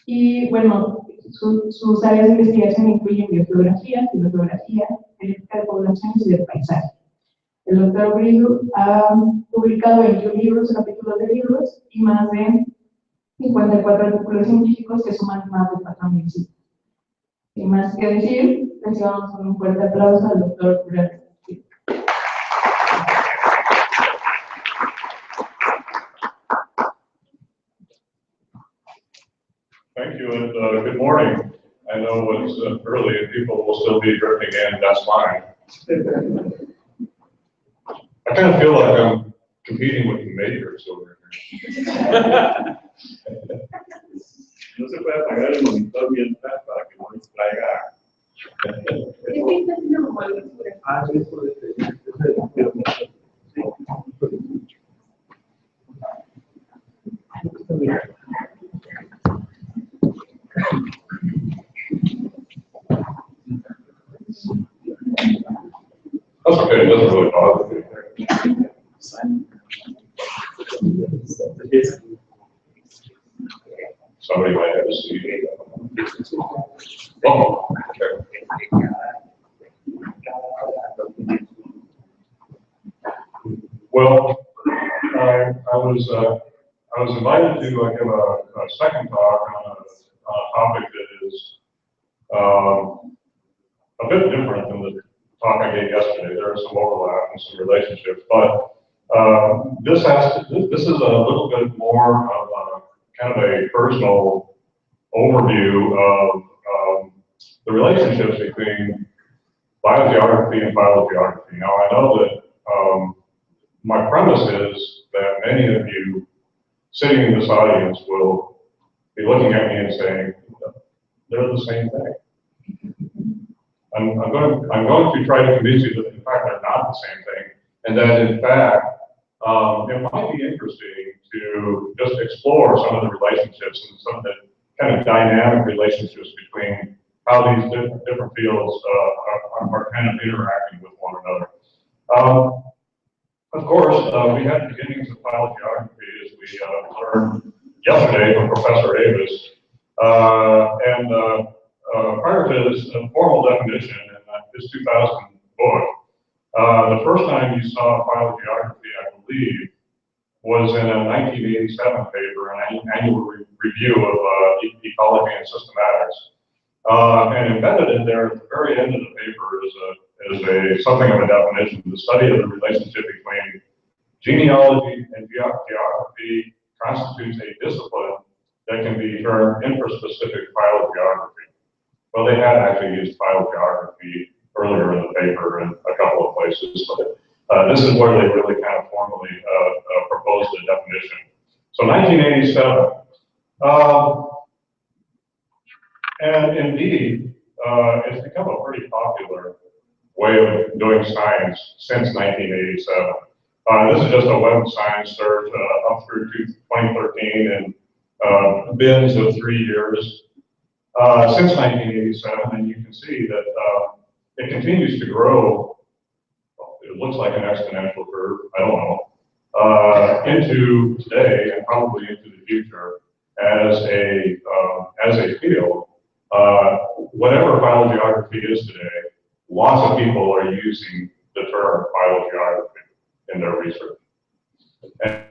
Y bueno, sus áreas de investigación incluyen biogeografía, filosofía, genética de poblaciones y de paisaje. El doctor Brizu ha publicado 21 libros, capítulos de libros y más de 54 artículos científicos que suman más de 4.000 citas. Sin más que decir, les damos un fuerte aplauso al doctor Brizu. Thank you, and good morning. I know it's early and people will still be drifting in, that's fine. I kind of feel like I'm competing with majors over here. No se puede apagar el monitor mientras para que no distraiga. That's okay, it doesn't really bother me. Somebody might have a CD. Oh, okay. Well, I was invited to give a second talk on a topic that is a bit different than the talk I gave yesterday. There is some overlap and some relationships, but this is a little bit more of a kind of a personal overview of the relationships between biogeography and phylogeography. Now, I know that my premise is that many of you sitting in this audience will be looking at me and saying, they're the same thing. I'm going to try to convince you that in fact they're not the same thing, and that in fact it might be interesting to just explore some of the relationships and some of the kind of dynamic relationships between how these different fields are kind of interacting with one another. Of course, we had beginnings of phylogeography as we learned yesterday from Professor Avis, and prior to this formal definition in his 2000 book, the first time you saw phylogeography, I believe, was in a 1987 paper, an annual review of ecology and systematics. And embedded in there at the very end of the paper is something of a definition, the study of the relationship between genealogy and geography constitutes a discipline that can be termed intraspecific phylogeography. Well, they had actually used phylogeography earlier in the paper in a couple of places, but this is where they really kind of formally proposed the definition. So 1987, and indeed, it's become a pretty popular way of doing science since 1987. This is just a Web of Science search up through 2013 and bins of 3 years. Since 1987, and you can see that it continues to grow. It looks like an exponential curve, I don't know, into today and probably into the future as a field. Whatever phylogeography is today, lots of people are using the term phylogeography in their research. And